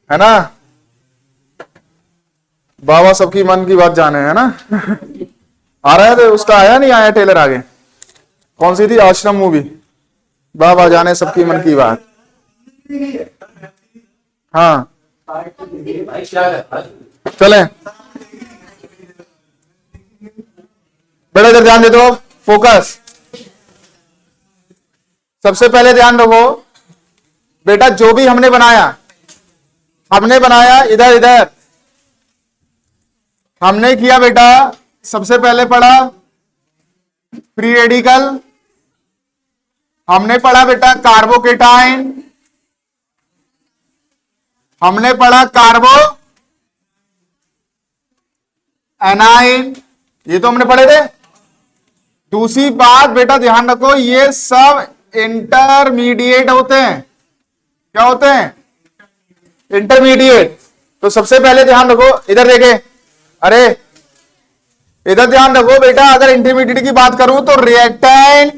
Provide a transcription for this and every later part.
है ना। बाबा सबकी मन की बात जाने, है ना। आ रहा है तो उसका आया नहीं आया टेलर आगे, कौन सी थी, आश्रम मूवी, बाबा जाने सबकी मन की बात। हाँ चले बेटा, इधर ध्यान दे दो, फोकस। सबसे पहले ध्यान रखो बेटा, जो भी हमने बनाया इधर इधर हमने किया बेटा। सबसे पहले पढ़ा फ्री रेडिकल, हमने पढ़ा बेटा कार्बोकेटाइन, हमने पढ़ा कार्बो एनाइन, ये तो हमने पढ़े थे। दूसरी बात बेटा ध्यान रखो, ये सब इंटरमीडिएट होते हैं। क्या होते हैं? इंटरमीडिएट। तो सबसे पहले ध्यान रखो, इधर देखे, अरे इधर ध्यान रखो बेटा, अगर इंटरमीडिएट की बात करूं तो रिएक्टेंट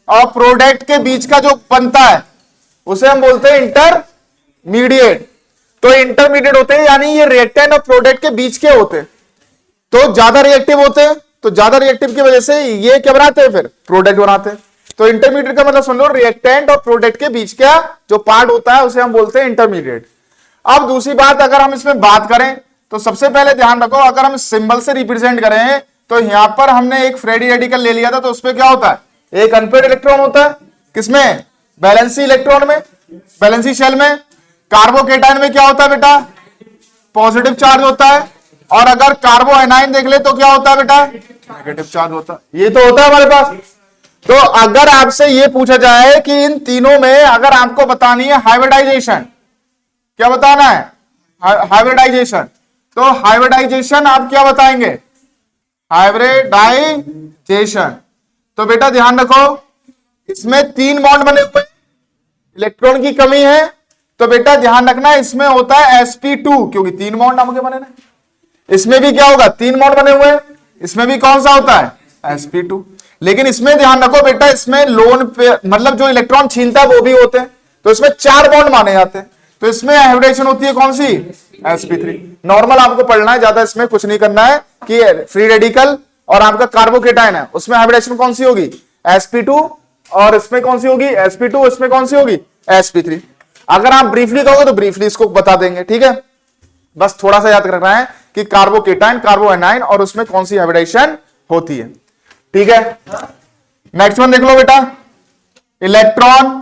और प्रोडक्ट के बीच का जो बनता है उसे हम बोलते हैं इंटरमीडिएट। तो इंटरमीडिएट होते हैं यानी ये रिएक्टेंट और प्रोडक्ट के बीच के होते हैं, तो ज्यादा रिएक्टिव होते हैं। तो ज्यादा रिएक्टिव की वजह से ये क्या बनाते हैं, फिर प्रोडक्ट बनाते हैं। तो इंटरमीडिएट का मतलब सुन लो, रिएक्टेंट और प्रोडक्ट के बीच का जो पार्ट होता है उसे हम बोलते हैं इंटरमीडिएट। अब दूसरी बात, अगर हम इसमें बात करें तो सबसे पहले ध्यान रखो, अगर हम सिंबल से रिप्रेजेंट करें तो यहां पर हमने एक फ्री रेडिकल ले लिया था, तो उसमें क्या होता है, एक अनपेड इलेक्ट्रॉन होता है। किसमें? वैलेंसी इलेक्ट्रॉन में, वैलेंसी शेल में। कार्बोकेटाइन में क्या होता है बेटा? पॉजिटिव चार्ज होता है। और अगर कार्बो एनाइन देख ले तो क्या होता है बेटा? नेगेटिव चार्ज होता है। ये तो होता है हमारे पास। तो अगर आपसे ये पूछा जाए कि इन तीनों में अगर आपको बतानी है हाइब्रिडाइजेशन, क्या बताना है? हाइब्रिडाइजेशन। तो हाइब्रिडाइजेशन आप क्या बताएंगे? हाइब्रिडाइजेशन। तो बेटा ध्यान रखो, इसमें 3 बॉन्ड बने हुए, इलेक्ट्रॉन की कमी है, तो बेटा ध्यान रखना इसमें होता है sp2, क्योंकि 3 बॉन्ड आपके बने ना। इसमें भी क्या होगा? 3 बॉन्ड बने हुए, इसमें भी कौन सा होता है? sp2। लेकिन इसमें ध्यान रखो बेटा, इसमें लोन पे मतलब जो इलेक्ट्रॉन छीनता है वो भी होते हैं, तो इसमें 4 बॉन्ड माने जाते हैं। तो इसमें हाइब्रिडेशन होती है कौन सी? sp3। नॉर्मल आपको पढ़ना है, ज्यादा इसमें कुछ नहीं करना है कि फ्री रेडिकल और आपका कार्बोकेटाइन है, उसमें हाइब्रिडेशन कौन सी होगी? sp2। और इसमें कौन सी होगी? sp2। इसमें कौन सी होगी? sp3। अगर आप ब्रीफली कहोगे तो ब्रीफली इसको बता देंगे, ठीक है। बस थोड़ा सा याद रखना है कि कार्बोकेटाइन, कार्बो एनाइन और उसमें कौन सी हाइब्रिडेशन होती है, ठीक है। नेक्स्ट वन देख लो बेटा, इलेक्ट्रॉन।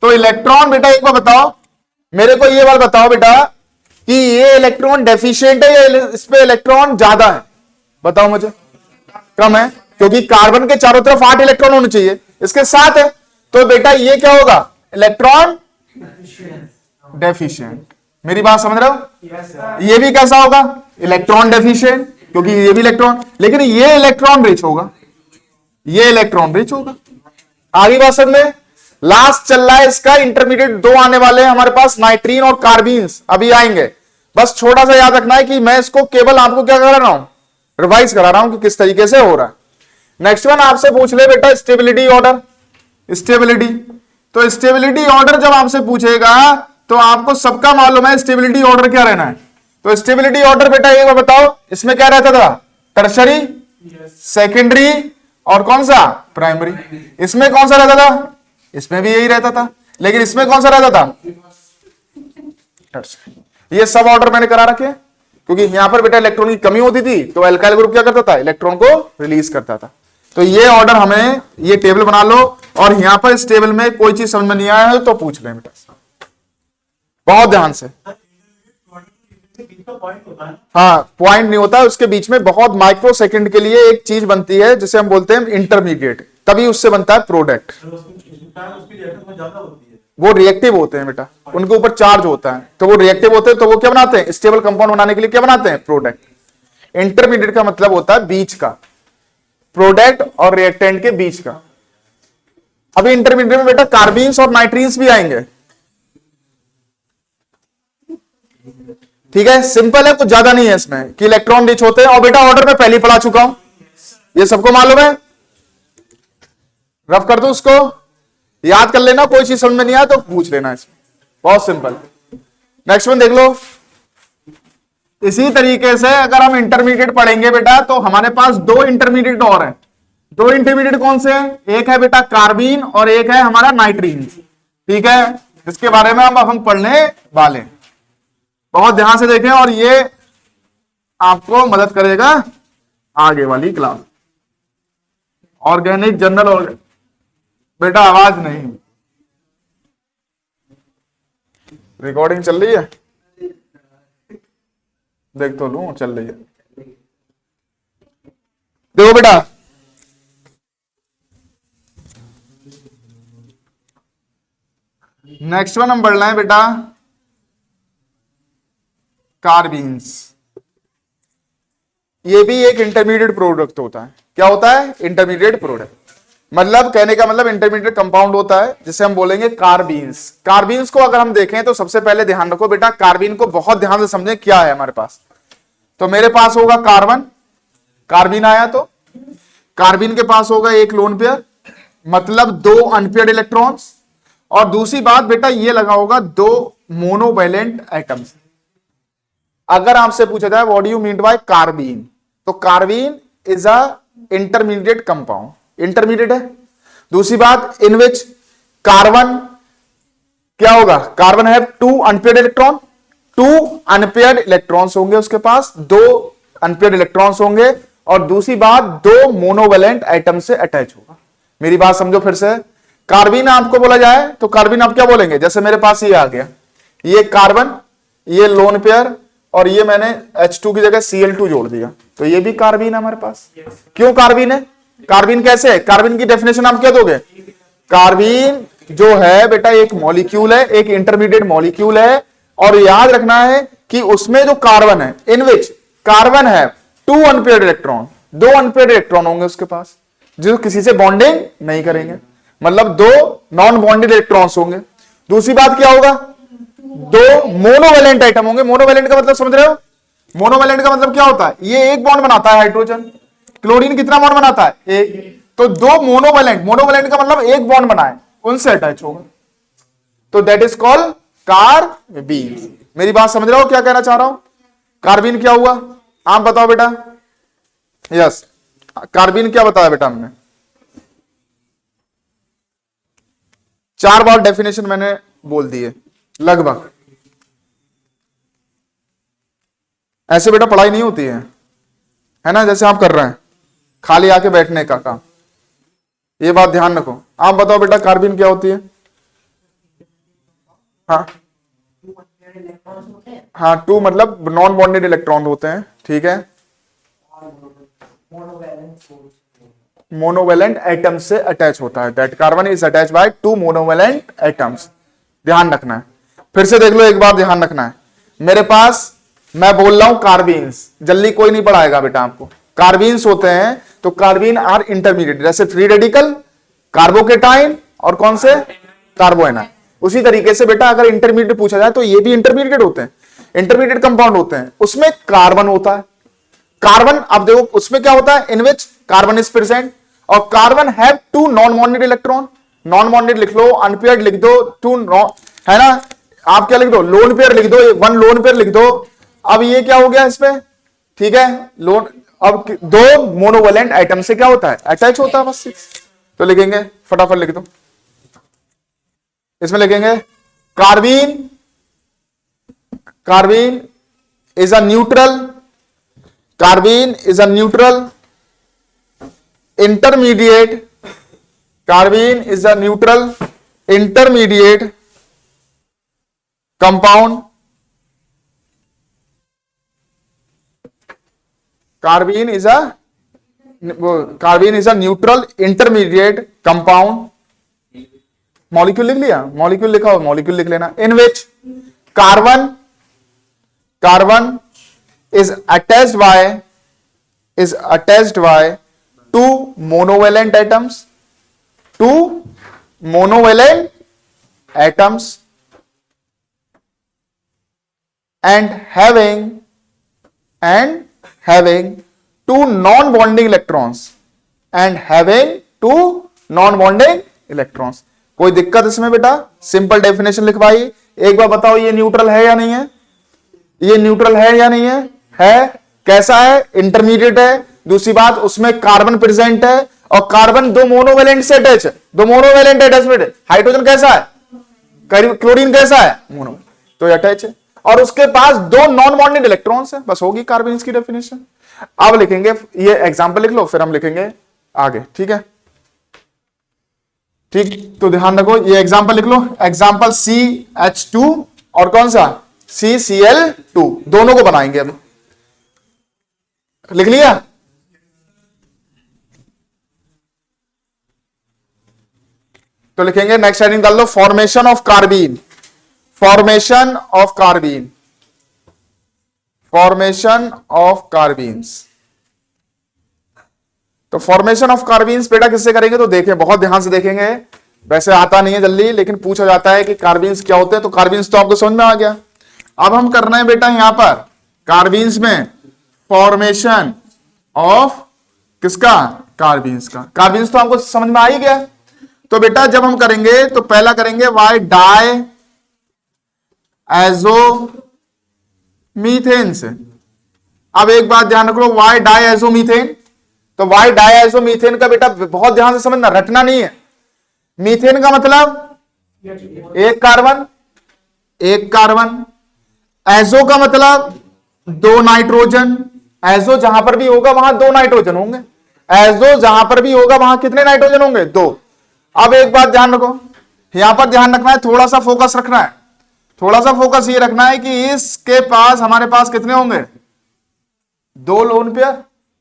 तो इलेक्ट्रॉन बेटा एक बार बताओ मेरे को, ये बात बताओ बेटा कि ये इलेक्ट्रॉन डेफिशिएंट है या इस पे इलेक्ट्रॉन ज्यादा है? बताओ मुझे। कम है, क्योंकि कार्बन के चारों तरफ 8 इलेक्ट्रॉन होने चाहिए, इसके 7 है। तो बेटा ये क्या होगा? Electron deficient. मेरी बात समझ रहे हो? ये भी कैसा होगा? इलेक्ट्रॉन डेफिशिएंट, क्योंकि ये भी इलेक्ट्रॉन, लेकिन ये इलेक्ट्रॉन रिच होगा, ये इलेक्ट्रॉन रिच होगा। आगे बात समझ में। लास्ट चल रहा है इसका इंटरमीडिएट, 2 आने वाले हैं हमारे पास, नाइट्रीन और कार्बीन्स अभी आएंगे। बस थोड़ा सा याद रखना है कि मैं इसको केवल आपको क्या करा रहा हूं, रिवाइज करा रहा हूं कि किस तरीके से हो रहा है। नेक्स्ट वन आपसे पूछ ले बेटा, स्टेबिलिटी ऑर्डर। स्टेबिलिटी, तो स्टेबिलिटी ऑर्डर जब आपसे पूछेगा तो आपको सबका मालूम है स्टेबिलिटी ऑर्डर क्या रहना है। तो स्टेबिलिटी ऑर्डर बेटा एक बार बताओ, इसमें क्या रहता था? टर्शरी, सेकेंडरी और कौन सा? प्राइमरी। इसमें कौन सा रहता था? इसमें भी यही रहता था, लेकिन इसमें कौन सा रहता था? टर्शरी। ये सब ऑर्डर मैंने करा रखे, क्योंकि यहां पर बेटा इलेक्ट्रॉन की कमी होती थी तो एल्काइल ग्रुप क्या करता था? इलेक्ट्रॉन को रिलीज करता था। तो ये ऑर्डर हमें, ये टेबल बना लो, और यहां पर इस टेबल में कोई चीज समझ में नहीं आया है तो पूछ लें बेटा, बहुत ध्यान से। हाँ, पॉइंट नहीं होता, उसके बीच में बहुत माइक्रो सेकंड के लिए एक चीज बनती है जिसे हम बोलते हैं इंटरमीडिएट, तभी उससे बनता है प्रोडक्ट। वो रिएक्टिव होते हैं बेटा, उनके ऊपर चार्ज होता है, तो वो रिएक्टिव होते हैं, तो वो क्या बनाते हैं? स्टेबल कंपाउंड बनाने के लिए क्या बनाते हैं? प्रोडक्ट। इंटरमीडिएट का मतलब होता है बीच का, प्रोडक्ट और रिएक्टेंट के बीच का। अभी इंटरमीडिएट में बेटा कार्बीन्स और नाइट्रीन्स भी आएंगे, ठीक है। सिंपल है, कुछ ज्यादा नहीं है इसमें कि इलेक्ट्रॉन रिच होते हैं। और बेटा ऑर्डर में पहले ही पढ़ा चुका हूं, ये सबको मालूम है। रफ कर दूं उसको, याद कर लेना, कोई चीज समझ में नहीं आया तो पूछ लेना, इसमें बहुत सिंपल। नेक्स्ट वन देख लो। इसी तरीके से अगर हम इंटरमीडिएट पढ़ेंगे बेटा तो हमारे पास दो इंटरमीडिएट और हैं। दो इंटरमीडिएट कौन से हैं? एक है बेटा कार्बीन और एक है हमारा नाइट्रीन। ठीक है, इसके बारे में अब हम पढ़ने वाले। बहुत ध्यान से देखें और ये आपको मदद करेगा आगे वाली क्लास। ऑर्गेनिक जनरल और बेटा आवाज नहीं, रिकॉर्डिंग चल रही है, देख तो लूं, चल रही है। देखो बेटा, नेक्स्ट वन हम बढ़ रहे हैं बेटा कार्बीन्स। ये भी एक इंटरमीडिएट प्रोडक्ट होता है। क्या होता है? Intermediate product. मतलब कहने का मतलब इंटरमीडिएट कंपाउंड होता है जिसे हम बोलेंगे कार्बीन्स। कार्बीन्स को अगर हम देखें तो सबसे पहले ध्यान रखो बेटा, कार्बीन को बहुत ध्यान से समझें क्या है हमारे पास। तो मेरे पास होगा कार्बन, कार्बीन आया तो कार्बीन के पास होगा एक लोन पेयर, मतलब दो अनपेयर्ड इलेक्ट्रॉन्स, और दूसरी बात बेटा ये लगा होगा दो मोनोवैलेंट एटम्स। अगर आपसे पूछा जाए what do you mean by carbene, तो carbene is a intermediate compound, intermediate है। दूसरी बात, इन विच कार्बन क्या होगा? Carbon have two unpaired electron, two unpaired electrons होंगे उसके पास, दो अनपेयर्ड इलेक्ट्रॉन्स होंगे, और दूसरी बात दो मोनोवैलेंट एटम से अटैच होगा। मेरी बात समझो फिर से। कार्बीन आपको बोला जाए तो कार्बीन आप क्या बोलेंगे? जैसे मेरे पास ये आ गया, ये कार्बन, ये लोन पेयर, और ये मैंने H2 की जगह Cl2 जोड़ दिया, तो ये भी कार्बीन है हमारे पास। क्यों कार्बीन है? कार्बीन कैसे है? कार्बीन की डेफिनेशन आप क्या दोगे? कार्बीन जो है बेटा एक मॉलिक्यूल है, एक इंटरमीडिएट मॉलिक्यूल है, और याद रखना है कि उसमें जो कार्बन है, इन विच कार्बन है टू अनपेयर्ड इलेक्ट्रॉन, दो अनपेयर्ड इलेक्ट्रॉन होंगे उसके पास जो किसी से बॉन्डिंग नहीं करेंगे, मतलब दो नॉन बॉन्डेड इलेक्ट्रॉन्स होंगे। दूसरी बात क्या होगा? दो मोनोवैलेंट आइटम होंगे। मोनोवैलेंट का मतलब समझ रहे हो? मोनोवैलेंट का मतलब क्या होता है? ये एक बॉन्ड बनाता है हाइड्रोजन, क्लोरीन कितना बॉन्ड बनाता है? एक। तो दो मोनोवैलेंट, मोनोवैलेंट का मतलब एक बॉन्ड बनाए, उनसे अटैच होगा, तो दैट इज कॉल्ड कार्बीन। मेरी बात समझ रहे हो क्या कहना चाह रहा हूं? कार्बीन क्या हुआ आप बताओ बेटा? यस, कार्बीन क्या बताया बेटा हमने? 4 बार डेफिनेशन मैंने बोल दी है लगभग। ऐसे बेटा पढ़ाई नहीं होती है ना, जैसे आप कर रहे हैं खाली आके बैठने का काम। ये बात ध्यान रखो। आप बताओ बेटा कार्बीन क्या होती है? हाँ हाँ, टू मतलब नॉन बॉन्डेड इलेक्ट्रॉन होते हैं, ठीक है। मोनोवैलेंट एटम से अटैच होता है, that carbon is attach by two monovalent atoms. ध्यान रखना है, फिर से देख लो एक बार, ध्यान रखना है। मेरे पास मैं बोल रहा हूं कार्बीन्स, जल्दी कोई नहीं पढ़ाएगा बेटा आपको। कार्बीन्स होते हैं तो कार्बीन आर इंटरमीडिएट, जैसे फ्री रेडिकल, कार्बोकेटाइन और कौन से कार्बोएनाइन। उसी तरीके से बेटा अगर इंटरमीडिएट पूछा जाए तो ये भी इंटरमीडिएट होते हैं, इंटरमीडिएट कंपाउंड होते हैं। उसमें कार्बन होता है, कार्बन अब देखो उसमें क्या होता है, in which carbon is present, और carbon have two non bonded electron. Non bonded लिख लो, अनपेयर्ड लिख दो, टू है ना, आप क्या लिख दो, लोन पेयर लिख दो, वन लोन पेयर लिख दो। अब ये क्या हो गया इसमें, ठीक है, लोन। अब दो मोनोवैलेंट आइटम से क्या होता है, अटैच होता है बस। तो लिखेंगे, फटाफट लिख दो, इसमें लिखेंगे carbene, carbene is a neutral, carbene is a neutral intermediate, carbene is a neutral intermediate compound, carbene is a neutral intermediate compound. Molecule लिख लिया, मॉलिक्यूल लिखा हो, मॉलिक्यूल लिख लेना। In which carbon, carbon is attached by two monovalent atoms, two monovalent atoms, and having two non-bonding electrons, and having two non-bonding electrons। कोई दिक्कत इसमें बेटा? सिंपल डेफिनेशन लिखवाई। एक बार बताओ ये न्यूट्रल है या नहीं है? ये न्यूट्रल है या नहीं है? है। कैसा है? इंटरमीडिएट है। दूसरी बात, उसमें कार्बन प्रेजेंट है और कार्बन दो मोनोवेलेंट से अटैच है, दो मोनोवेलेंट अटैचमेंट। हाइड्रोजन कैसा है? क्लोरीन कैसा है? मोनो, तो अटैच है। और उसके पास दो नॉन बॉन्डेड इलेक्ट्रॉन्स है, बस होगी कार्बन की डेफिनेशन। अब लिखेंगे, ये एग्जांपल लिख लो, फिर हम लिखेंगे आगे। ठीक है, ठीक, तो ध्यान रखो, ये एग्जांपल लिख लो। एग्जांपल CH2 और कौन सा? CCl2, दोनों को बनाएंगे अभी। लिख लिया? तो लिखेंगे, नेक्स्ट हेडिंग डाल लो, formation of carbene. Formation of carbene, formation of carbenes. तो फॉर्मेशन ऑफ कार्बीन्स बेटा किससे करेंगे? तो देखें, बहुत ध्यान से देखेंगे। वैसे आता नहीं है जल्दी, लेकिन पूछा जाता है कि कार्बीन्स क्या होते हैं, तो कार्बीन्स तो आपको समझ में आ गया। अब हम करना है बेटा यहां पर कार्बीन्स में फॉर्मेशन ऑफ किसका? कार्बीन्स का। कार्बीन्स तो हमको समझ में आ ही गया। तो बेटा जब हम करेंगे तो पहला करेंगे वाई डाई एजो मीथेन से। अब एक बात ध्यान रखो, वाई डाई एजो मीथेन, तो वाई डाई एजो मीथेन का बेटा बहुत ध्यान से समझना, रटना नहीं है। मीथेन का मतलब एक कार्बन, एक कार्बन। एजो का मतलब दो नाइट्रोजन। एजो जहां पर भी होगा वहां दो नाइट्रोजन होंगे। एजो जहां पर भी होगा वहां कितने नाइट्रोजन होंगे? दो। अब एक बात ध्यान रखो, यहां पर ध्यान रखना है, थोड़ा सा फोकस रखना है। थोड़ा सा फोकस ये रखना है कि इसके पास, हमारे पास कितने होंगे? दो लोन पेयर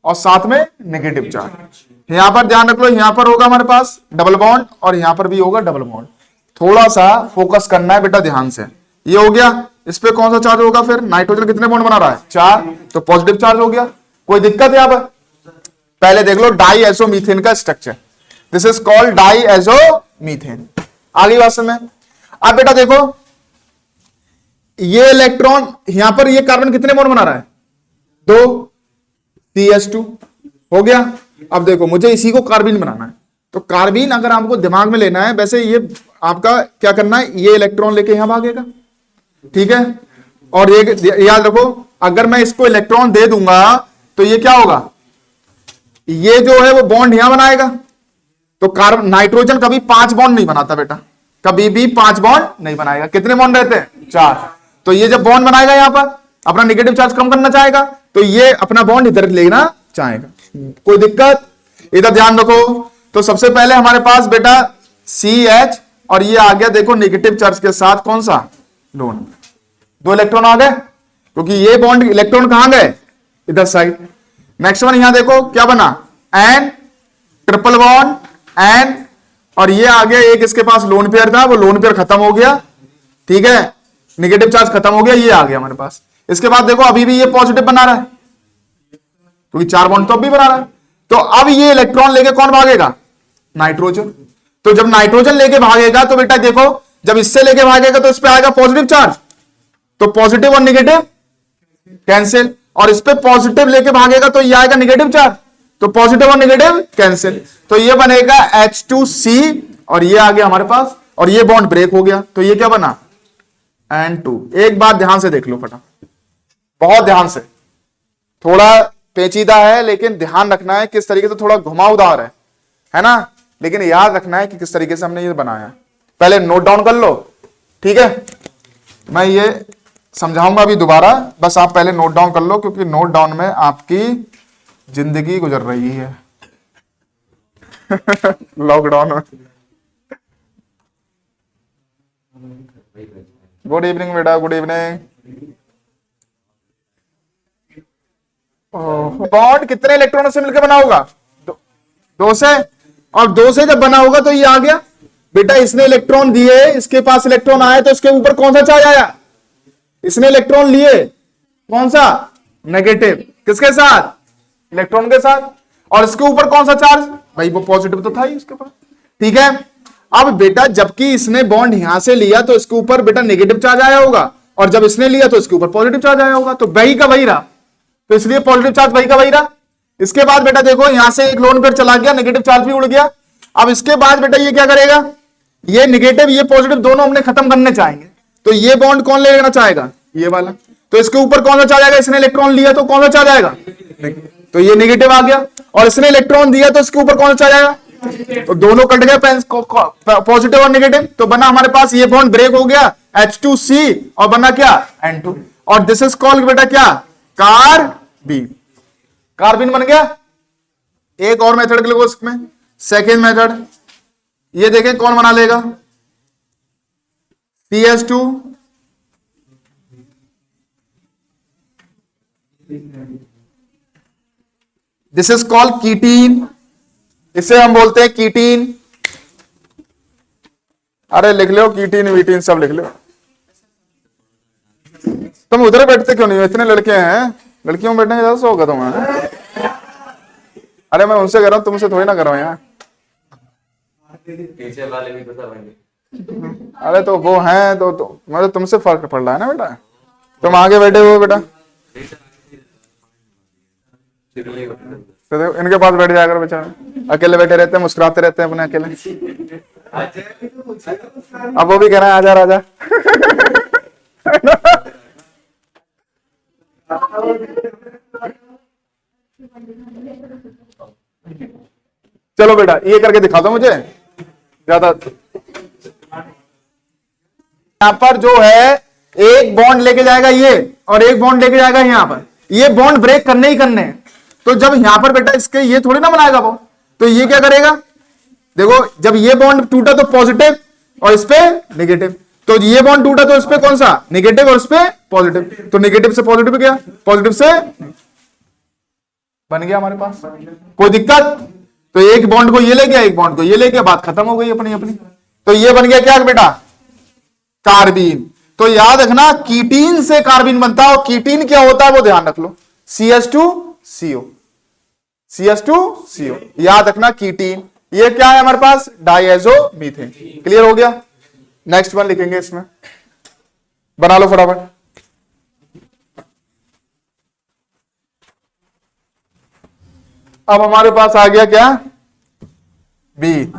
और साथ में नेगेटिव चार्ज। यहां पर ध्यान रख लो, यहां पर होगा हमारे पास डबल बॉन्ड और यहां पर भी होगा डबल बॉन्ड। थोड़ा सा फोकस करना है बेटा ध्यान से। ये हो गया, इस पे कौन सा चार्ज होगा? फिर नाइट्रोजन कितने बॉन्ड बना रहा है? 4, तो पॉजिटिव चार्ज हो गया। कोई दिक्कत यहां पर? पहले देख लो डाई एजो मीथेन का structure, this is called diazo methane. आगे बात समझ में? अब बेटा देखो, ये इलेक्ट्रॉन यहां पर, ये कार्बन कितने बॉन्ड बना रहा है? 2, CH2 हो गया। अब देखो, मुझे इसी को कार्बीन बनाना है, तो कार्बीन अगर आपको दिमाग में लेना है, वैसे ये आपका क्या करना है, ये इलेक्ट्रॉन लेके यहां भागेगा, ठीक है। और ये याद रखो, अगर मैं इसको इलेक्ट्रॉन दे दूंगा तो ये क्या होगा, ये जो है वो बॉन्ड यहां बनाएगा। तो कार्बन, नाइट्रोजन कभी 5 बॉन्ड नहीं बनाता बेटा, कभी भी 5 बॉन्ड नहीं बनाएगा। कितने बॉन्ड रहते हैं? 4। तो ये जब बॉन्ड बनाएगा यहां पर, अपना नेगेटिव चार्ज कम करना चाहेगा, तो ये अपना बॉन्ड इधर लेना चाहेगा। कोई दिक्कत? इधर ध्यान रखो, तो सबसे पहले हमारे पास बेटा CH और ये आ गया, देखो नेगेटिव चार्ज के साथ कौन सा? लोन। 2 इलेक्ट्रॉन आ गए, क्योंकि ये बॉन्ड इलेक्ट्रॉन कहां गए? इधर साइड। नेक्स्ट वन यहां देखो क्या बना, N, ट्रिपल बॉन्ड N, और ये आ गया एक, इसके पास लोन पेयर था, वो लोन पेयर खत्म हो गया, ठीक है, नेगेटिव चार्ज खत्म हो गया, ये आ गया हमारे पास। इसके बाद देखो अभी भी ये पॉजिटिव बना रहा है, क्योंकि 4 बॉन्ड तो अभी बना रहा है। तो अब ये इलेक्ट्रॉन लेके कौन भागेगा? नाइट्रोजन। तो जब नाइट्रोजन लेके भागेगा तो बेटा देखो, जब इससे लेके भागेगा तो इस पे आएगा पॉजिटिव चार्ज, तो पॉजिटिव और नेगेटिव कैंसिल, और इस पे पॉजिटिव लेके भागेगा तो ये आएगा नेगेटिव चार्ज, तो पॉजिटिव और नेगेटिव कैंसिल, तो ये बनेगा H2C, और ये आ गया हमारे पास, और ये बॉन्ड ब्रेक हो गया, तो ये क्या बना? N2। एक बात ध्यान से देख लो फटा, बहुत ध्यान से, थोड़ा पेचीदा है लेकिन ध्यान रखना है किस तरीके से, थोड़ा घुमावदार है ना, लेकिन याद रखना है कि किस तरीके से हमने ये बनाया है। पहले नोट डाउन कर लो, ठीक है, मैं ये समझाऊंगा अभी दोबारा, बस आप पहले नोट डाउन कर लो, क्योंकि नोट डाउन में आपकी जिंदगी गुजर रही है लॉकडाउन में। गुड इवनिंग बेटा, गुड इवनिंग। बॉन्ड कितने इलेक्ट्रॉनों से मिलकर बना होगा? 2 से, और 2 से जब बना होगा तो ये आ गया बेटा, इसने इलेक्ट्रॉन दिए, इसके पास इलेक्ट्रॉन आए, तो इसके ऊपर कौन सा चार्ज आया? इसने इलेक्ट्रॉन लिए, कौन सा? नेगेटिव। किसके साथ? इलेक्ट्रॉन के साथ। और इसके ऊपर कौन सा चार्ज? भाई वो पॉजिटिव तो था ही उसके पास, ठीक है। अब बेटा जबकि इसने बॉन्ड यहां से लिया तो इसके ऊपर बेटा नेगेटिव चार्ज आया होगा, और जब इसने लिया तो इसके ऊपर पॉजिटिव चार्ज आया होगा, तो वही का वही रहा, तो इसलिए पॉजिटिव चार्ज वही का वही रहा। इसके बाद बेटा देखो, यहां से एक लोन पेयर चला गया, नेगेटिव चार्ज भी उड़ गया। अब इसके बाद बेटा ये क्या करेगा, ये नेगेटिव ये पॉजिटिव दोनों हमने खत्म करने चाहेंगे, तो ये बॉन्ड कौन ले लेना चाहेगा, ये वाला। तो इसके ऊपर कौन सा चार्ज आएगा, इसने इलेक्ट्रॉन लिया तो कौन सा चार्ज आएगा, तो ये नेगेटिव आ गया, और इसने इलेक्ट्रॉन दिया तो इसके ऊपर कौन सा चार्ज आएगा, तो दोनों कट गए पॉजिटिव और नेगेटिव। तो बना हमारे पास ये बॉन्ड ब्रेक हो गया H2C और बना क्या N2, और दिस इज कॉल्ड बेटा क्या, कार्बीन। कार्बीन बन गया। एक और मेथड लिखो इसमें, सेकेंड मेथड, ये देखें कौन बना लेगा, CS2 दिस इज कॉल्ड कीटीन, इसे हम बोलते हैं कीटीन। अरे लिख लो कीटीन वीटीन सब लिख लो। तुम उधर बैठते क्यों नहीं हो, इतने लड़के हैं, लड़कियों में बैठने का ज्यादा शौक है तुम्हें। अरे मैं उनसे कर रहा हूं, तुमसे थोड़ी ना कर रहा हूं यार। पीछे वाले भी तो सब होंगे। अरे तो वो हैं तो मतलब तुमसे फर्क पड़ रहा है ना बेटा, तुम आगे बैठे हो बेटा, तो देखो इनके पास बैठ जाकर बेचारे अकेले बैठे रहते हैं, मुस्कुराते रहते हैं अपने अकेले। अब वो भी कह रहे हैं आजा राजा। चलो बेटा ये करके दिखा दो मुझे ज्यादा। यहां पर जो है एक बॉन्ड लेके जाएगा ये और एक बॉन्ड लेके जाएगा यहां पर, ये बॉन्ड ब्रेक करने ही करने हैं। तो जब यहां पर बेटा इसके ये थोड़ी ना बनाएगा वो, तो ये क्या करेगा, देखो जब ये बॉन्ड टूटा तो पॉजिटिव और इस पे नेगेटिव, तो ये बॉन्ड टूटा तो इस पे कौन सा नेगेटिव और इस पे पॉजिटिव, तो नेगेटिव से पॉजिटिव गया, पॉजिटिव से बन गया हमारे पास, कोई दिक्कत। तो एक बॉन्ड को ये ले गया, एक बॉन्ड को ये ले गया, बात खत्म हो गई अपनी अपनी। तो ये बन गया क्या बेटा, कार्बीन। तो याद रखना कीटीन से कार्बीन बनता है, और कीटीन क्या होता है वो ध्यान रख लो, CH2CO, CH2CO याद रखना कीटीन। ये क्या है हमारे पास, डाइएजो मीथेन। क्लियर हो गया। नेक्स्ट वन लिखेंगे इसमें, बना लो फटाफट। अब हमारे पास आ गया क्या, B.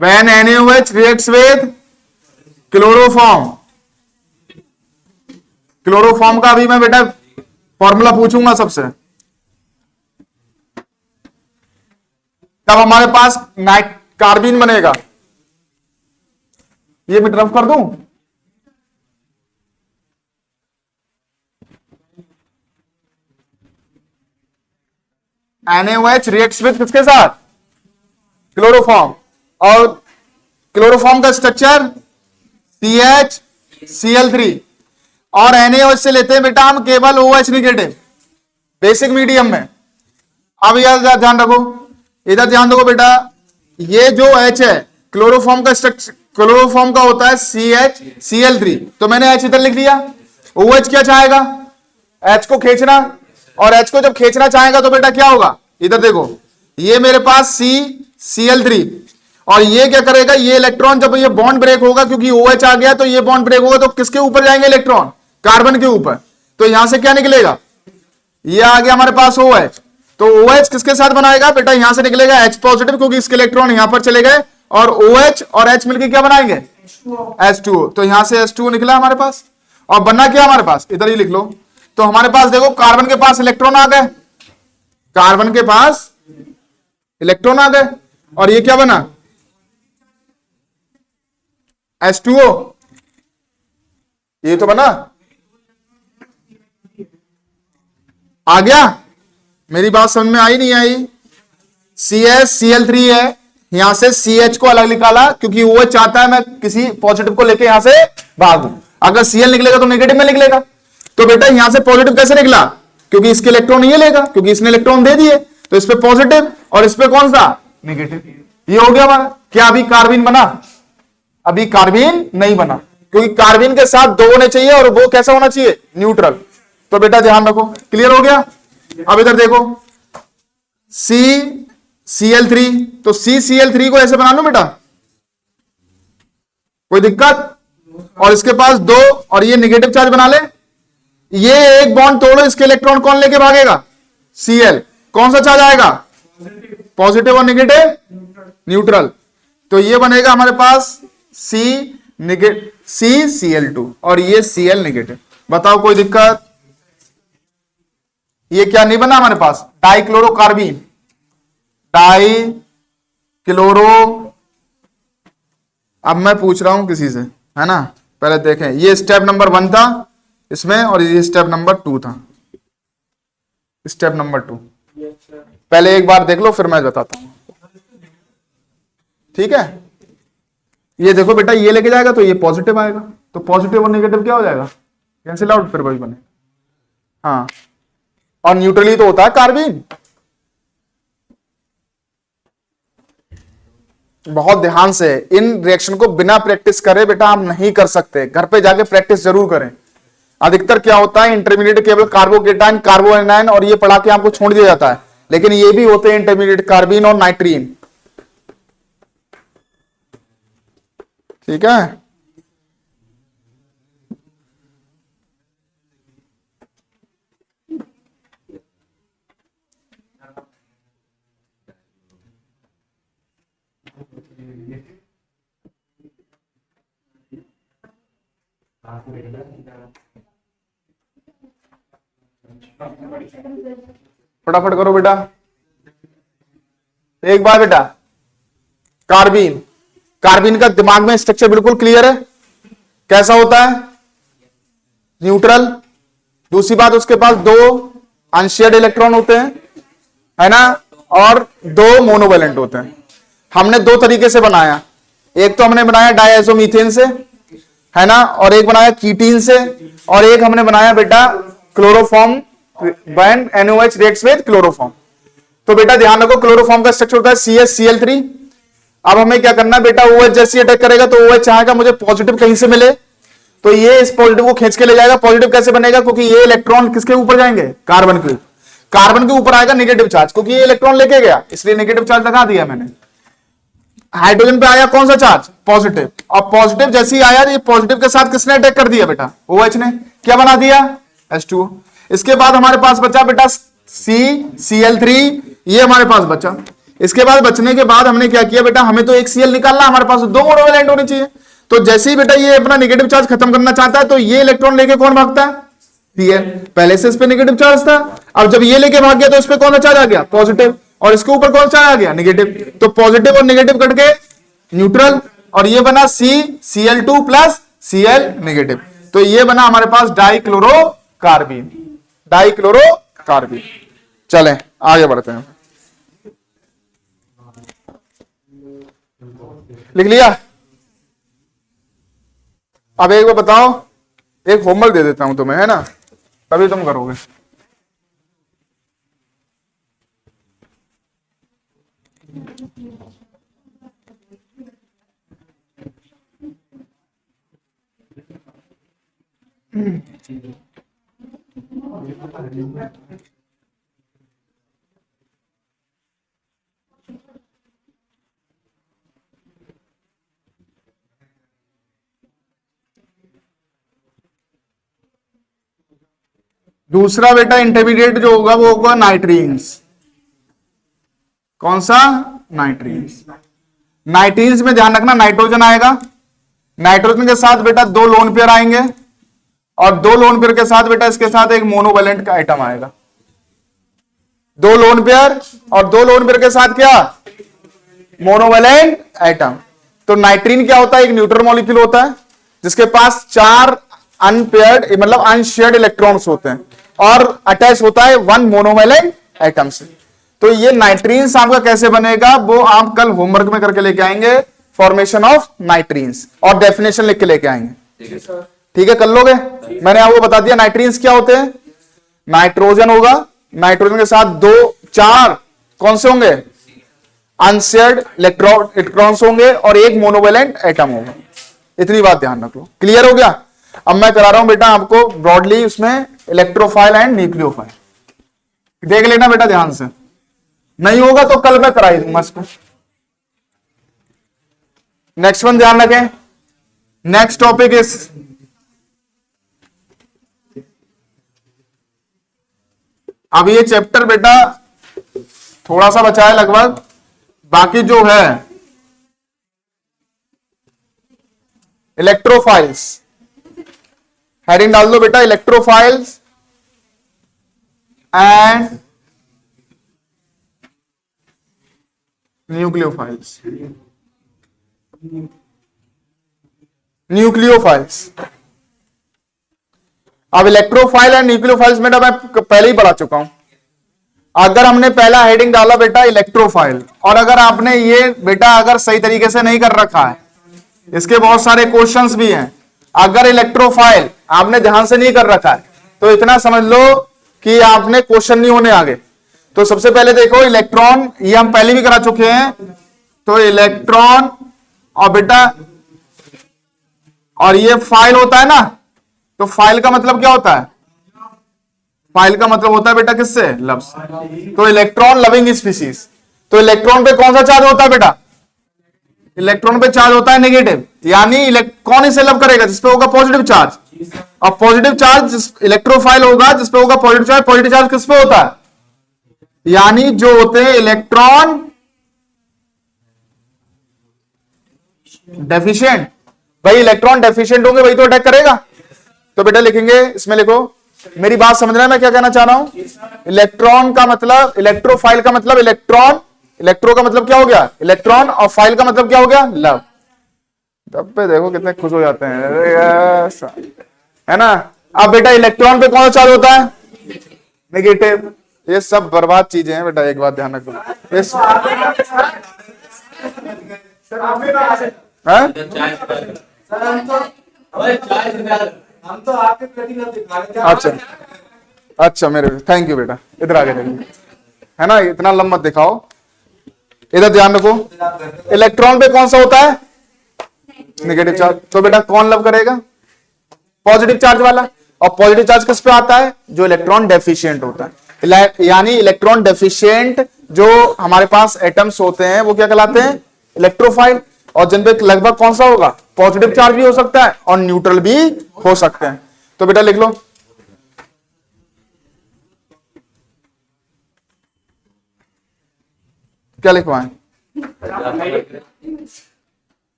When NaOH reacts with chloroform, chloroform का अभी मैं बेटा फॉर्मूला पूछूंगा सबसे, तब हमारे पास कार्बीन बनेगा। ये मैं रफ कर दूं, NaOH रिएक्ट्स विद किसके साथ, क्लोरोफॉर्म, और क्लोरोफॉर्म का स्ट्रक्चर CHCl3, और NaOH से लेते हैं बेटा हम केवल OH निगेटिव बेसिक मीडियम में। अब यह ध्यान रखो, इधर ध्यान रखो बेटा, ये जो H है क्लोरोफॉर्म का स्ट्रक्चर, क्लोरोफॉर्म का होता है CHCl3, तो मैंने H इधर लिख दिया। OH क्या चाहेगा, H को खींचना, और H को जब खींचना चाहेगा तो बेटा क्या होगा, इधर देखो ये मेरे पास CCl3, और ये क्या करेगा, ये इलेक्ट्रॉन जब ये बॉन्ड ब्रेक होगा, क्योंकि OH आ गया तो ये बॉन्ड ब्रेक होगा, तो किसके ऊपर जाएंगे इलेक्ट्रॉन, कार्बन के ऊपर। तो यहां से क्या निकलेगा, ये आ गया हमारे पास OH, तो OH किसके साथ बनाएगा बेटा, यहां से निकलेगा H पॉजिटिव, क्योंकि इसके इलेक्ट्रॉन यहां पर चले गए, और OH और H मिलकर क्या बनाएंगे, H2O। तो यहां से H2O निकला हमारे पास, और बनना क्या हमारे पास, इधर ही लिख लो। तो हमारे पास देखो कार्बन के पास इलेक्ट्रॉन आ गए, कार्बन के पास इलेक्ट्रॉन आ गए, और ये क्या बना, H2O, ये तो बना, आ गया। मेरी बात समझ में आई नहीं आई, CHCl3 है, यहां से CH को अलग निकाला, क्योंकि वो चाहता है मैं किसी पॉजिटिव को लेके यहां से भागूं। अगर Cl निकलेगा तो नेगेटिव में निकलेगा, तो बेटा यहां से पॉजिटिव कैसे निकला, क्योंकि इसके इलेक्ट्रॉन ये लेगा, क्योंकि इसने इलेक्ट्रॉन दे दिए, तो इस पे पॉजिटिव और इस पे कौन सा नेगेटिव। ये हो गया हमारा। क्या अभी कार्बीन बना, अभी कार्बीन नहीं बना, क्योंकि कार्बीन के साथ दो होने चाहिए, और वो कैसा होना चाहिए, न्यूट्रल। तो बेटा ध्यान रखो, क्लियर हो गया। अब इधर देखो CCl3, तो CCl3 को ऐसे बना लो बेटा, कोई दिक्कत, और इसके पास 2 और ये नेगेटिव चार्ज बना ले, ये एक बॉन्ड तोड़ो, इसके इलेक्ट्रॉन कौन लेके भागेगा? Cl। कौन सा चार्ज आएगा? पॉजिटिव और नेगेटिव न्यूट्रल। तो ये बनेगा हमारे पास Cl2 और ये Cl नेगेटिव। बताओ कोई दिक्कत? ये क्या नहीं बना हमारे पास? डाइक्लोरोकार्बीन, डाइक्लोरो। अब मैं पूछ रहा हूं किसी से, है ना, पहले देखें। ये स्टेप नंबर 1 था इसमें और ये स्टेप नंबर 2 था। स्टेप नंबर 2 पहले एक बार देख लो, फिर मैं बताता हूं, ठीक है? ये देखो बेटा, ये लेके जाएगा तो ये पॉजिटिव आएगा, तो पॉजिटिव और नेगेटिव क्या हो जाएगा? कैंसिल आउट, फिर वही बनेगा। हाँ, और न्यूट्रली तो होता है कार्बन। बहुत ध्यान से, इन रिएक्शन को बिना प्रैक्टिस करे बेटा आप नहीं कर सकते, घर पे जाके प्रैक्टिस जरूर करें। अधिकतर क्या होता है, इंटरमीडिएट केवल कार्बोकेटाइन, कार्बोएनाइन और ये पढ़ा के आपको छोड़ दिया जाता है, लेकिन ये भी होते हैं इंटरमीडिएट कार्बीन और नाइट्रीन, ठीक है? फटाफट करो बेटा। एक बार बेटा, कार्बीन, कार्बीन का दिमाग में स्ट्रक्चर बिल्कुल क्लियर है? कैसा होता है? न्यूट्रल। दूसरी बात, उसके पास 2 अनशेयर्ड इलेक्ट्रॉन होते हैं, है ना, और 2 मोनोवैलेंट होते हैं। हमने 2 तरीके से बनाया, एक तो हमने बनाया डायज़ोमीथेन से, है ना, और एक बनाया कीटीन से, और एक हमने बनाया बेटा chloroform, when NOH reacts with chloroform. तो बेटा ध्यान रखो, क्लोरोफॉर्म का स्ट्रक्चर होता है CH-Cl3। अब हमें क्या करना है बेटा, OH जैसे अटैक करेगा तो OH चाहेगा मुझे पॉजिटिव कहीं से मिले, तो ये इस पॉजिटिव को खींच के ले जाएगा। पॉजिटिव कैसे बनेगा? क्योंकि ये इलेक्ट्रॉन किसके ऊपर जाएंगे? कार्बन के। कार्बन के ऊपर आएगा नेगेटिव चार्ज, क्योंकि ये इलेक्ट्रॉन लेके गया, इसलिए नेगेटिव चार्ज लगा दिया मैंने। हाइड्रोजन पे आया कौन सा चार्ज? पॉजिटिव। और पॉजिटिव जैसे ही आया, ये पॉजिटिव के साथ किसने अटैक कर दिया बेटा? OH ने। क्या बना दिया? H2O। इसके बाद हमारे पास बचा बेटा CCl3, ये हमारे पास बचा। इसके बाद बचने के बाद हमने क्या किया बेटा, हमें तो एक Cl निकालना, हमारे पास 2 मोनोवैलेंट होने चाहिए। तो जैसे ही बेटा ये अपना नेगेटिव चार्ज खत्म करना चाहता है, तो ये इलेक्ट्रॉन लेके कौन भागता है? Cl। पहले से इस पे नेगेटिव चार्ज था, अब जब ये लेके भाग गया तो इस पे कौन सा चार्ज आ गया? पॉजिटिव। और इसके ऊपर कौन सा आ गया? नेगेटिव। तो पॉजिटिव और नेगेटिव कट के न्यूट्रल, और ये बना CCl2 प्लस Cl नेगेटिव। तो ये बना हमारे पास डाइक्लोरोकार्बीन, डाइक्लोरोकार्बीन। चलें आगे बढ़ते हैं। लिख लिया? अब एक बार बताओ, एक होमवर्क दे देता हूं तुम्हें, है ना, तभी तुम करोगे। दूसरा बेटा इंटरमीडिएट जो होगा वो होगा नाइट्रीन्स। कौन सा? नाइट्रीन्स। नाइट्रीन्स में ध्यान रखना, नाइट्रोजन आएगा, नाइट्रोजन के साथ बेटा 2 लोन पेयर आएंगे, और 2 लोन पेयर के साथ बेटा इसके साथ एक मोनोवैलेंट का आइटम आएगा। 2 लोन पेयर और 2 लोन पेयर के साथ क्या? Monovalent item. तो नाइट्रीन क्या होता है? एक न्यूट्रल मॉलिक्यूल होता है जिसके पास 4 अनपेयर्ड मतलब अनशेयर्ड इलेक्ट्रॉन्स होते हैं, और अटैच होता है 1 मोनोवैलेंट आइटम से। तो ये नाइट्रीन्स आपका कैसे बनेगा वो आप कल होमवर्क में करके लेके आएंगे, फॉर्मेशन ऑफ नाइट्रीन्स, और डेफिनेशन लिख के लेके आएंगे। ठीक है, कर लोगे? मैंने आपको बता दिया नाइट्रीन्स क्या होते हैं। नाइट्रोजन होगा, नाइट्रोजन के साथ 4 कौन से होंगे? अनशेयर्ड इलेक्ट्रॉन्स होंगे, और एक मोनोवैलेंट एटम होगा। इतनी बात ध्यान रख लो। क्लियर हो गया? अब मैं करा रहा हूं बेटा आपको ब्रॉडली उसमें इलेक्ट्रोफाइल एंड न्यूक्लियोफाइल, देख लेना बेटा ध्यान से, नहीं होगा तो कल मैं कराई दूंगा इसको। नेक्स्ट वन ध्यान रखें, नेक्स्ट टॉपिक इज अब ये चैप्टर बेटा थोड़ा सा बचा है लगभग, बाकी जो है इलेक्ट्रोफाइल्स, हेडिंग डाल दो बेटा इलेक्ट्रोफाइल्स एंड न्यूक्लियोफाइल्स। न्यूक्लियोफाइल्स, अब इलेक्ट्रोफाइल एंड न्यूक्लियोफाइल्स में मैं पहले ही पढ़ा चुका हूं। अगर हमने पहला हेडिंग डाला बेटा इलेक्ट्रोफाइल, और अगर आपने ये बेटा अगर सही तरीके से नहीं कर रखा है, इसके बहुत सारे क्वेश्चंस भी हैं, अगर इलेक्ट्रोफाइल आपने ध्यान से नहीं कर रखा है तो इतना समझ लो कि आपने क्वेश्चन नहीं होने आगे। तो सबसे पहले देखो इलेक्ट्रॉन, ये हम पहले भी करा चुके हैं, तो इलेक्ट्रॉन और बेटा और ये फाइल होता है ना, तो फाइल का मतलब क्या होता है? फाइल का मतलब होता है बेटा किससे? लव से। तो इलेक्ट्रॉन लविंग स्पीसीज, तो इलेक्ट्रॉन पे कौन सा चार्ज होता है बेटा? इलेक्ट्रॉन पे चार्ज होता है नेगेटिव, यानी कौन इसे लव करेगा? जिसपे होगा पॉजिटिव चार्ज। और पॉजिटिव चार्ज इलेक्ट्रोफाइल होगा जिसपे होगा पॉजिटिव चार्ज। पॉजिटिव चार्ज किस पे होता है? यानी जो होते हैं इलेक्ट्रॉन डेफिशिएंट, भाई इलेक्ट्रॉन डेफिशिएंट होंगे वही तो अटैक करेगा। तो बेटा लिखेंगे, इसमें लिखो, मेरी बात समझ रहे हैं मैं क्या कहना चाह रहा हूं? इलेक्ट्रॉन का मतलब, इलेक्ट्रोफाइल का मतलब इलेक्ट्रॉन, इलेक्ट्रो का मतलब क्या हो गया? इलेक्ट्रॉन, और फाइल का मतलब क्या हो गया? लव। तब पे देखो कितने खुश हो जाते हैं, है ना। अब बेटा इलेक्ट्रॉन पे कौन सा चार्ज होता है? नेगेटिव। ये सब बर्बाद चीजें हैं बेटा, एक बात ध्यान रखो। हम तो आपके प्रैक्टिकल दिखा रहे थे। अच्छा अच्छा, मेरे थैंक यू बेटा, इधर आगे देखिए, है ना, इतना लंबा मत दिखाओ, इधर ध्यान रखो। इलेक्ट्रॉन पे कौन सा होता है? Negative charge. तो बेटा कौन लव करेगा? पॉजिटिव चार्ज वाला। और पॉजिटिव चार्ज किस पे आता है? जो इलेक्ट्रॉन डेफिशिएंट होता है। यानी इलेक्ट्रॉन डेफिशिएंट जो हमारे पास एटम्स होते हैं वो क्या कहलाते हैं? इलेक्ट्रोफाइल। और जिन पे लगभग कौन सा होगा? पॉजिटिव चार्ज भी हो सकता है और न्यूट्रल भी हो सकते हैं। तो बेटा लिख लो, क्या लिखवाएं?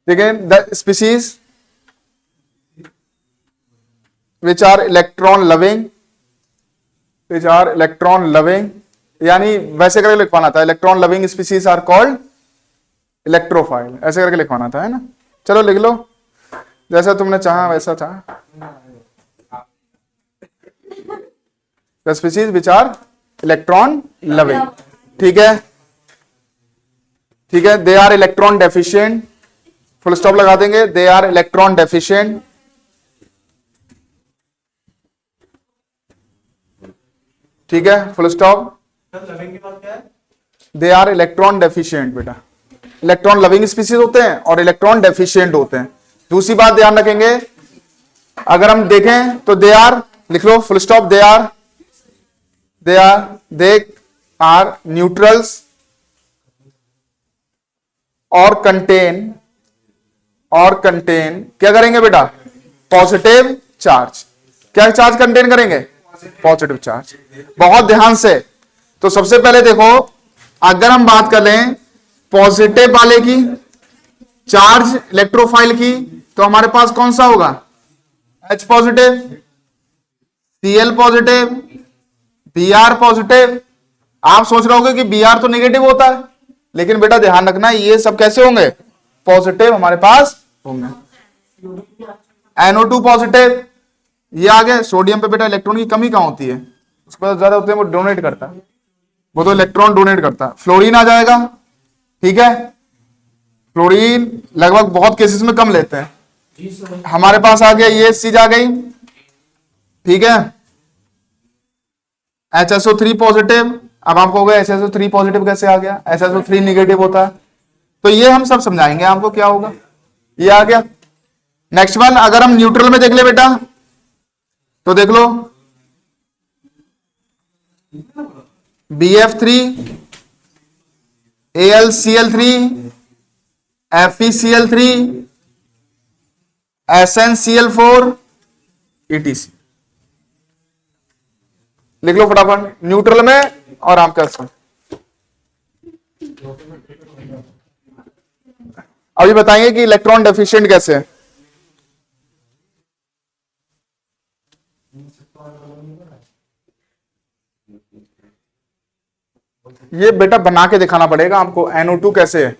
ठीक है, the species which are electron loving, which are electron loving, यानी वैसे करके लिखवाना था, electron loving species are called electrophile, ऐसे करके लिखवाना था, है ना। चलो लिख लो, जैसा तुमने चाहा वैसा चाहा। The species which are electron loving, ठीक है, ठीक है। They are electron deficient, full stop लगा देंगे, दे आर इलेक्ट्रॉन डेफिशिएंट, ठीक है, full stop. They are electron deficient बेटा, इलेक्ट्रॉन लविंग स्पीसीज होते हैं और इलेक्ट्रॉन डेफिशिएंट होते हैं। दूसरी बात ध्यान रखेंगे, अगर हम देखें तो दे आर, लिख लो full stop, they are neutrals और कंटेन क्या करेंगे बेटा? Positive charge. क्या चार्ज कंटेन करेंगे? Positive charge. बहुत ध्यान से। तो सबसे पहले देखो, अगर हम बात कर लें पॉजिटिव वाले की, चार्ज इलेक्ट्रोफाइल की, तो हमारे पास कौन सा होगा? H positive, Cl positive, Br positive. आप सोच रहे होगे कि Br तो नेगेटिव होता है, लेकिन बेटा ध्यान रखना ये सब कैसे होंगे? पॉजिटिव हमारे पास होंगे। NO2 पॉजिटिव, ये आ गए। सोडियम पे बेटा इलेक्ट्रॉन की कमी कहां होती है? उसके पास ज्यादा होते हैं, वो डोनेट करता है, वो तो इलेक्ट्रॉन डोनेट करता है। फ्लोरीन आ जाएगा, ठीक है, फ्लोरीन लगभग बहुत केसेस में कम लेते हैं। हमारे पास आ गया ये चीज आ गई, ठीक है। HSO3 पॉजिटिव, अब आपको होगा HSO3 पॉजिटिव कैसे आ गया? HSO3 नेगेटिव होता है। तो ये हम सब समझाएंगे आपको क्या होगा, ये आ गया। नेक्स्ट वन, अगर हम न्यूट्रल में देख ले बेटा, तो देख लो BF3, AlCl3, FeCl3, SnCl4 ETC। लिख लो फटाफट न्यूट्रल में और आपका इसमें। अभी बताएंगे कि इलेक्ट्रॉन डेफिशिएंट कैसे है। ये बेटा बना के दिखाना पड़ेगा आपको NO2 कैसे है।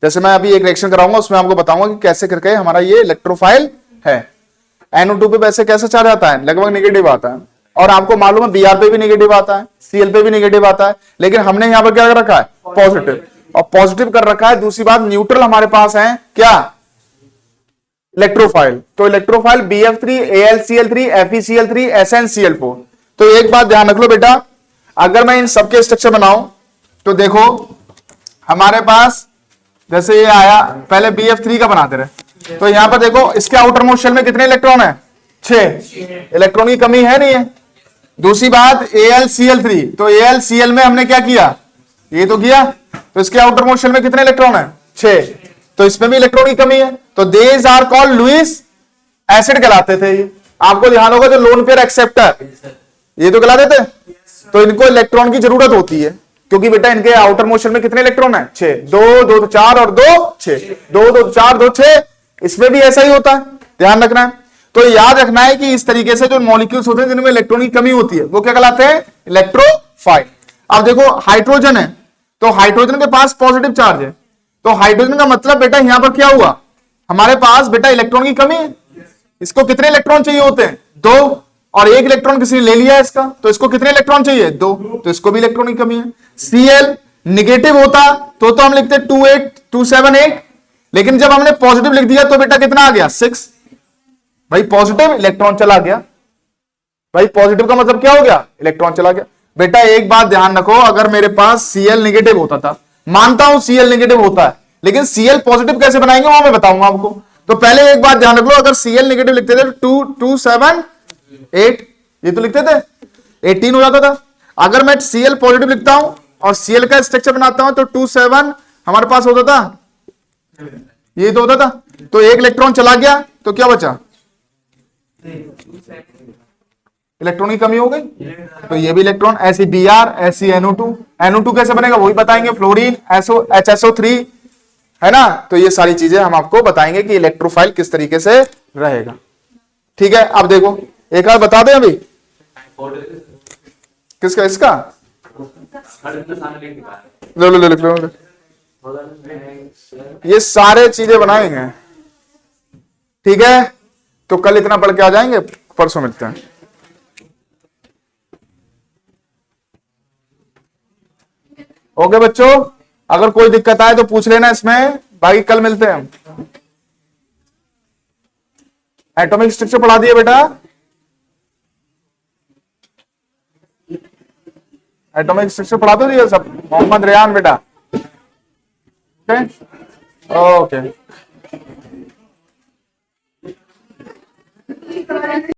जैसे मैं अभी एक रिएक्शन कराऊंगा उसमें आपको बताऊंगा कि कैसे करके हमारा ये इलेक्ट्रोफाइल है। NO2 पे वैसे कैसे चार्ज आता है, लगभग नेगेटिव आता है, और आपको मालूम है Br पे भी नेगेटिव आता है, Cl पे भी नेगेटिव आता है, लेकिन हमने यहां पर क्या कर रखा है, पॉजिटिव, और पॉजिटिव कर रखा है। दूसरी बात न्यूट्रल हमारे पास है क्या, इलेक्ट्रोफाइल। तो electrophile BF3 AlCl3 FeCl3 SnCl4। तो एक बात ध्यान रख लो बेटा, अगर मैं इन सबके स्ट्रक्चर बनाऊं तो देखो हमारे पास जैसे ये आया, पहले BF3 का बनाते रहे, तो यहां पर देखो इसके आउटर मोस्ट शेल में कितने इलेक्ट्रॉन है, 6 इलेक्ट्रॉन की कमी है नहीं है। दूसरी बात AlCl3, तो AlCl में हमने क्या किया, ये तो किया, तो इसके आउटर मोस्ट शेल में कितने इलेक्ट्रॉन है, 6, तो इसमें भी इलेक्ट्रॉन की कमी है। तो these are called Lewis acid कहलाते थे ये। आपको ध्यान होगा जो लोन पेयर एक्सेप्टर, ये तो कहलाते थे। तो इनको इलेक्ट्रॉन की जरूरत होती है, क्योंकि बेटा इनके आउटर मोशन में कितने इलेक्ट्रॉन है, 6, 2 2 4 और 2 6, 2 2 4 2 6। इसमें भी ऐसा ही होता है, ध्यान रखना है। तो याद रखना है कि इस तरीके से जो मॉलिक्यूल्स होते हैं जिनमें इलेक्ट्रॉन की कमी होती है वो क्या कहलाते हैं, इलेक्ट्रोफाइल। अब देखो हाइड्रोजन है, तो हाइड्रोजन के पास पॉजिटिव चार्ज है, तो हाइड्रोजन का मतलब बेटा यहां पर क्या हुआ, हमारे पास बेटा इलेक्ट्रॉन की कमी है। इसको कितने इलेक्ट्रॉन चाहिए होते हैं, 2, और एक इलेक्ट्रॉन किसी ने ले लिया इसका, तो इसको कितने इलेक्ट्रॉन चाहिए, 2, तो इसको भी इलेक्ट्रॉन की कमी है। Cl निगेटिव होता तो हम लिखते 2 8 2 7 8, लेकिन जब हमने पॉजिटिव लिख दिया तो बेटा कितना आ गया, 6। भाई पॉजिटिव इलेक्ट्रॉन चला गया, भाई पॉजिटिव का मतलब क्या हो गया, इलेक्ट्रॉन चला गया। बेटा एक बात ध्यान रखो, अगर मेरे पास Cl निगेटिव होता था, मानता हूं Cl निगेटिव होता है, लेकिन Cl पॉजिटिव कैसे बनाएंगे वो मैं बताऊंगा आपको। तो पहले एक बात ध्यान रख लो, अगर Cl निगेटिव लिखते थे 2 2 7 8, ये तो लिखते थे 18 हो जाता था। अगर मैं Cl पॉजिटिव लिखता हूं और Cl का स्ट्रक्चर बनाता हूं तो 2 7 हमारे पास होता था, ये तो होता था। तो एक इलेक्ट्रॉन चला गया तो क्या बचा, इलेक्ट्रॉन की कमी हो गई, तो ये भी इलेक्ट्रॉन। ऐसी Br, ऐसी NO2, NO2 कैसे बनेगा वही बताएंगे, फ्लोरीन HSO3 है ना। तो ये सारी चीजें हम आपको बताएंगे कि इलेक्ट्रोफाइल किस तरीके से रहेगा। ठीक है, अब देखो एक बार बता दें अभी, किसका, इसका लो लो लिख लो, ये सारे चीजें बनाएंगे। ठीक है, तो कल इतना पढ़ के आ जाएंगे, परसों मिलते हैं। ओके बच्चों, अगर कोई दिक्कत आए तो पूछ लेना इसमें, बाकी कल मिलते हैं हम। एटॉमिक स्ट्रक्चर पढ़ा दिए बेटा, एटॉमिक स्ट्रक्चर पढ़ा दो दिया सब, मोहम्मद रेहान बेटा। ओके।